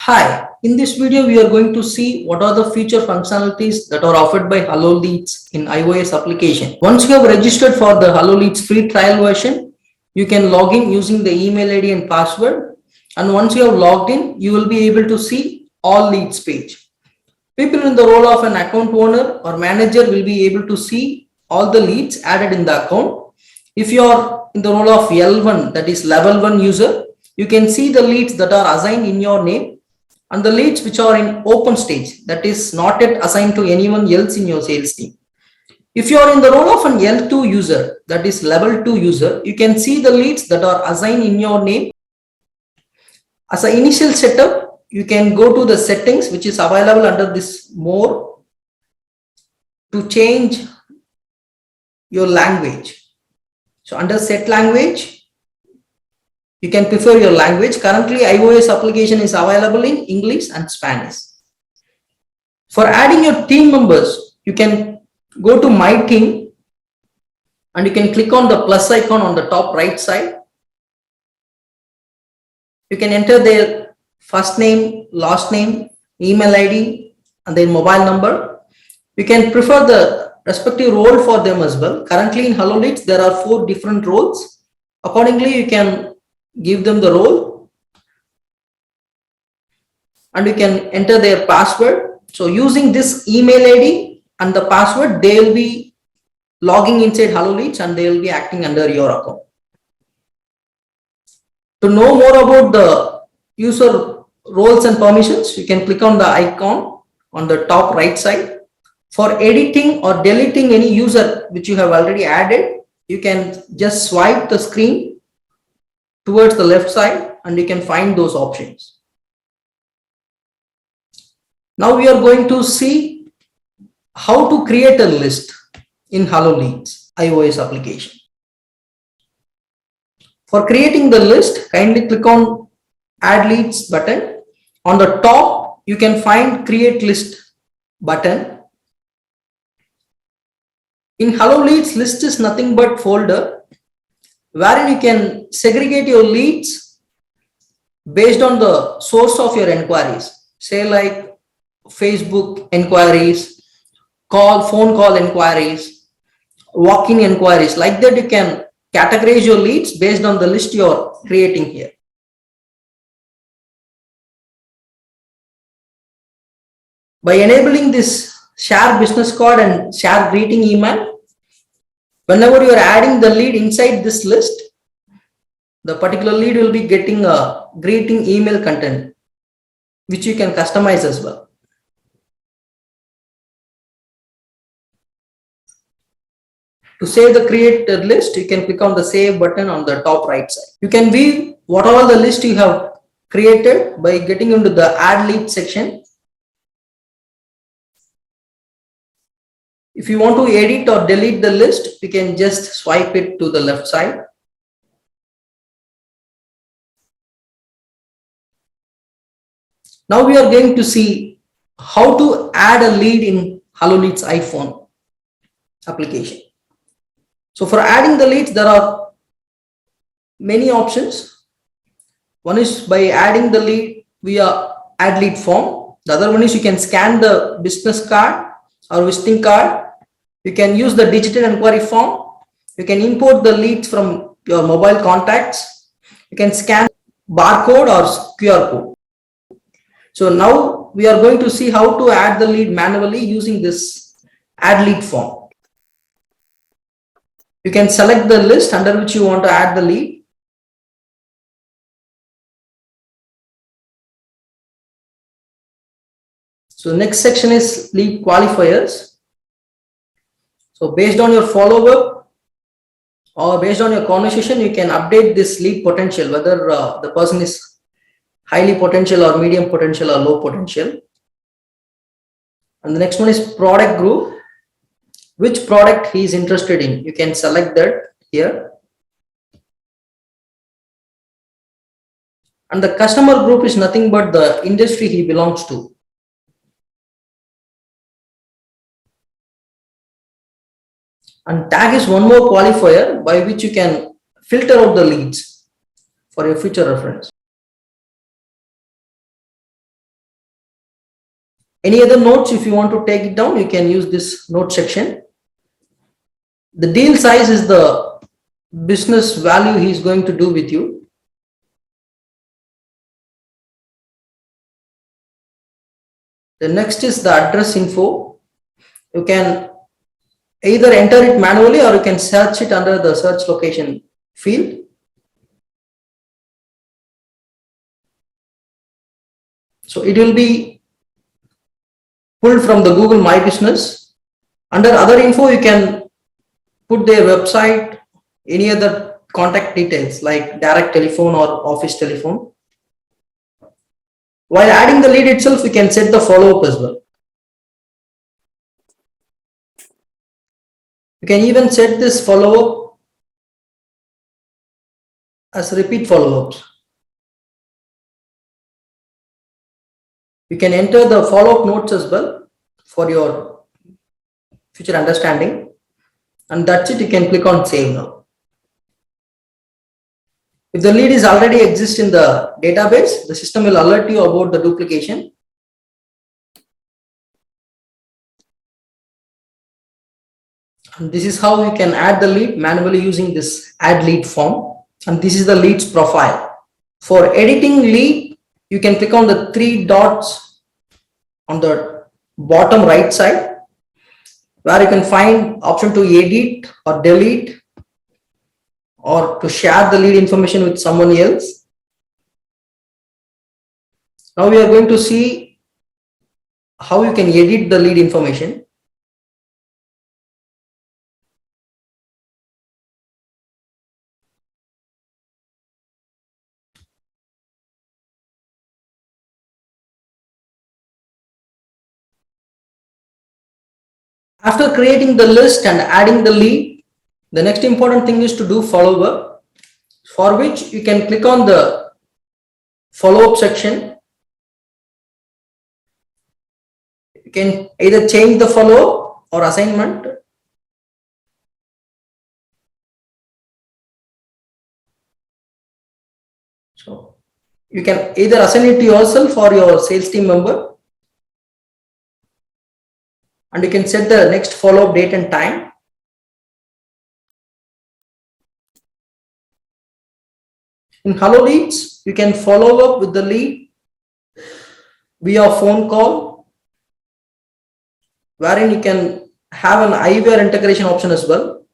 Hi, in this video we are going to see what are the feature functionalities that are offered by HelloLeads in iOS application. Once you have registered for the HelloLeads free trial version, you can log in using the email ID and password, and once you have logged in, you will be able to see all leads page. People in the role of an account owner or manager will be able to see all the leads added in the account. If you are in the role of L1, that is level 1 user, you can see the leads that are assigned in your name and the leads which are in open stage, that is not yet assigned to anyone else in your sales team. If you are in the role of an L2 user, that is level 2 user, you can see the leads that are assigned in your name. As an initial setup, you can go to the settings which is available under this more to change your language. So under set language, you can prefer your language. Currently, iOS application is available in English and Spanish. For adding your team members, you can go to My Team and you can click on the plus icon on the top right side. You can enter their first name, last name, email ID, and their mobile number. You can prefer the respective role for them as well. Currently in HelloLeads, there are 4 different roles. Accordingly, you can give them the role and you can enter their password. So using this email ID and the password, they will be logging inside HelloLeads and they will be acting under your account. To know more about the user roles and permissions, you can click on the icon on the top right side. For editing or deleting any user which you have already added, you can just swipe the screen towards the left side and you can find those options. Now we are going to see how to create a list in HelloLeads iOS application. For creating the list, kindly click on Add Leads button. On the top, you can find Create List button. In HelloLeads, list is nothing but folder wherein you can segregate your leads based on the source of your inquiries. Say like Facebook inquiries, phone call inquiries, walk-in inquiries. Like that, you can categorize your leads based on the list you are creating here. By enabling this share business card and share greeting email, whenever you are adding the lead inside this list, the particular lead will be getting a greeting email content, which you can customize as well. To save the created list, you can click on the save button on the top right side. You can view what all the list you have created by getting into the add lead section. If you want to edit or delete the list, you can just swipe it to the left side. Now we are going to see how to add a lead in HelloLeads iPhone application. So for adding the leads, there are many options. One is by adding the lead via add lead form. The other one is you can scan the business card or visiting card. You can use the digital inquiry form. You can import the leads from your mobile contacts. You can scan barcode or QR code. So now we are going to see how to add the lead manually using this add lead form. You can select the list under which you want to add the lead. So next section is lead qualifiers. So based on your follow-up or based on your conversation, you can update this lead potential, whether the person is highly potential or medium potential or low potential. And the next one is product group. Which product he is interested in, you can select that here. And the customer group is nothing but the industry he belongs to. And tag is one more qualifier by which you can filter out the leads for your future reference. Any other notes, if you want to take it down, you can use this note section. The deal size is the business value he is going to do with you. The next is the address info. You can either enter it manually or you can search it under the search location field. So it will be pulled from the Google My Business. Under other info, you can put their website, any other contact details like direct telephone or office telephone. While adding the lead itself, you can set the follow-up as well. You can even set this follow-up as repeat follow-ups. You can enter the follow-up notes as well for your future understanding. And that's it. You can click on save now. If the lead is already exists in the database, the system will alert you about the duplication. And this is how you can add the lead manually using this add lead form. And this is the leads profile. For editing lead, you can click on the three dots on the bottom right side, where you can find option to edit or delete or to share the lead information with someone else. Now we are going to see how you can edit the lead information. After creating the list and adding the lead, the next important thing is to do follow-up, for which you can click on the follow-up section. You can either change the follow-up or assignment. So you can either assign it to yourself or your sales team member. And you can set the next follow-up date and time. In HelloLeads, you can follow up with the lead via phone call, wherein you can have an eyewear integration option as well.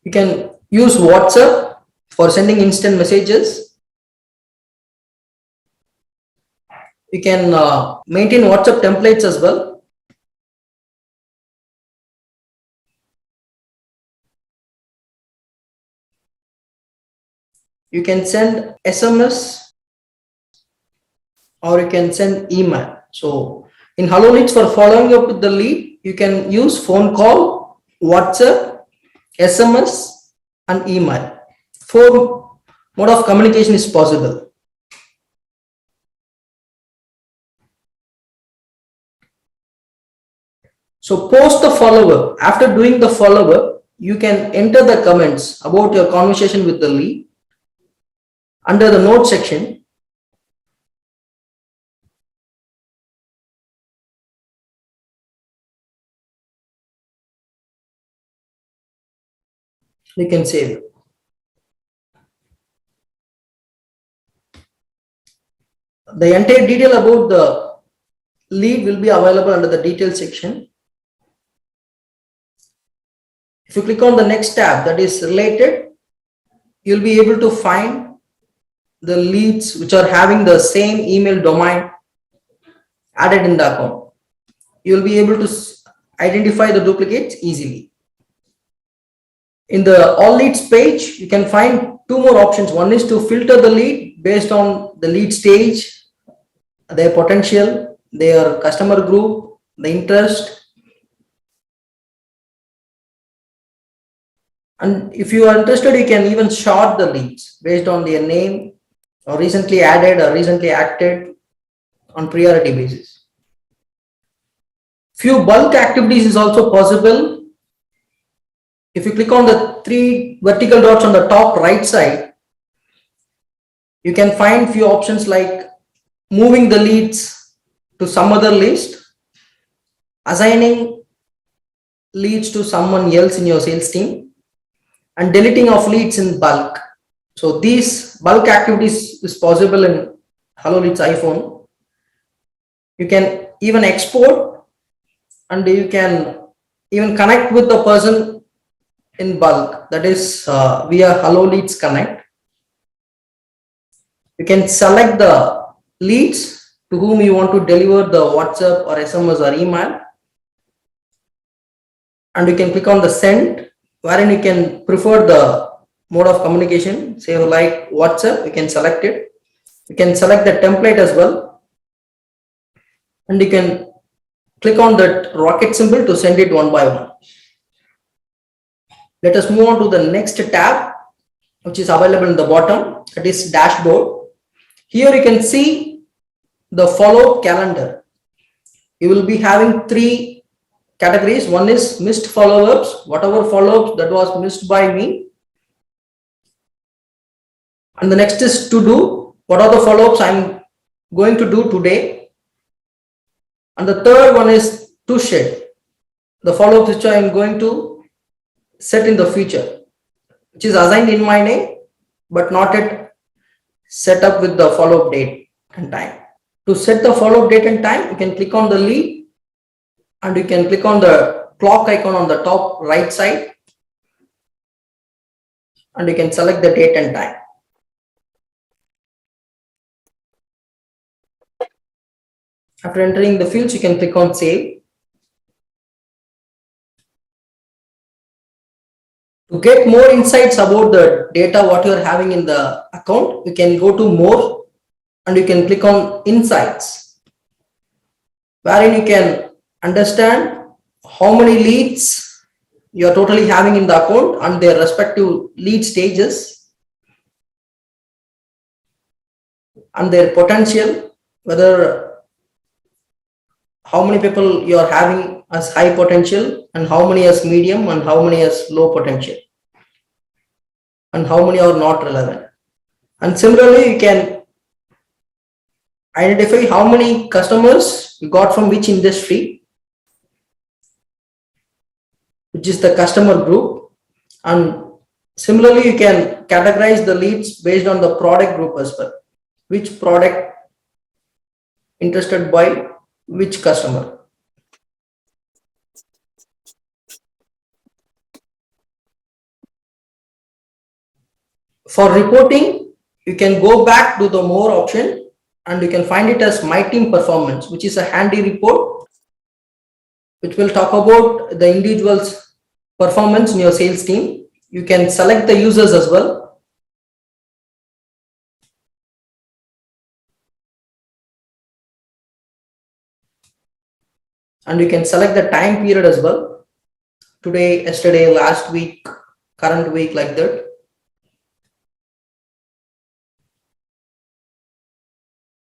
You can use WhatsApp for sending instant messages. You can maintain WhatsApp templates as well. You can send SMS or you can send email. So in HelloLeads, for following up with the lead, you can use phone call, WhatsApp, SMS and email. 4 mode of communication is possible. So post the follow-up. After doing the follow-up, you can enter the comments about your conversation with the lead under the note section. You can save it. The entire detail about the lead will be available under the details section. If you click on the next tab, that is related, you'll be able to find the leads which are having the same email domain added in the account. You'll be able to identify the duplicates easily. In the all leads page, you can find 2 more options. One is to filter the lead based on the lead stage, their potential, their customer group, the interest. And if you are interested, you can even sort the leads based on their name or recently added or recently acted on priority basis. Few bulk activities is also possible. If you click on the 3 vertical dots on the top right side, you can find few options like moving the leads to some other list, assigning leads to someone else in your sales team, and deleting of leads in bulk. So these bulk activities is possible in HelloLeads iPhone. You can even export, and you can even connect with the person in bulk, that is via HelloLeads Connect. You can select the leads to whom you want to deliver the WhatsApp or SMS or email, and you can click on the send, wherein you can prefer the mode of communication. Say like WhatsApp, you can select it. You can select the template as well, and you can click on that rocket symbol to send it one by one. Let us move on to the next tab, which is available in the bottom, that is dashboard. Here you can see the follow-up calendar. You will be having three categories. One is missed follow-ups, whatever follow-ups that was missed by me. And the next is to do, what are the follow-ups I'm going to do today. And the third one is to shed, the follow-ups which I am going to set in the future, which is assigned in my name, but not yet set up with the follow-up date and time. To set the follow-up date and time, you can click on the lead, and you can click on the clock icon on the top right side, and you can select the date and time. After entering the fields, you can click on save. To get more insights about the data what you are having in the account, you can go to more, and you can click on insights, wherein you can understand how many leads you are totally having in the account and their respective lead stages and their potential, whether how many people you are having as high potential, and how many as medium, and how many as low potential, and how many are not relevant. And similarly, you can identify how many customers you got from which industry, which is the customer group. And similarly, you can categorize the leads based on the product group as well, which product interested by which customer. For reporting, you can go back to the more option, and you can find it as my team performance, which is a handy report which will talk about the individual's performance in your sales team. You can select the users as well. And you can select the time period as well. Today, yesterday, last week, current week, like that.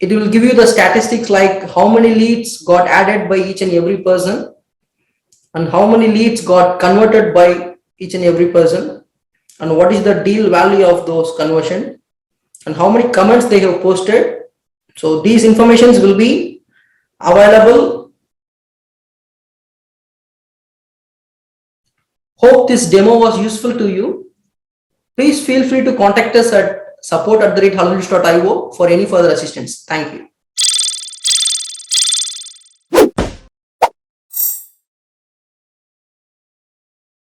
It will give you the statistics like how many leads got added by each and every person, and how many leads got converted by each and every person, and what is the deal value of those conversion, and how many comments they have posted. So these informations will be available. Hope this demo was useful to you. Please feel free to contact us at support@helloleads.io for any further assistance. Thank you.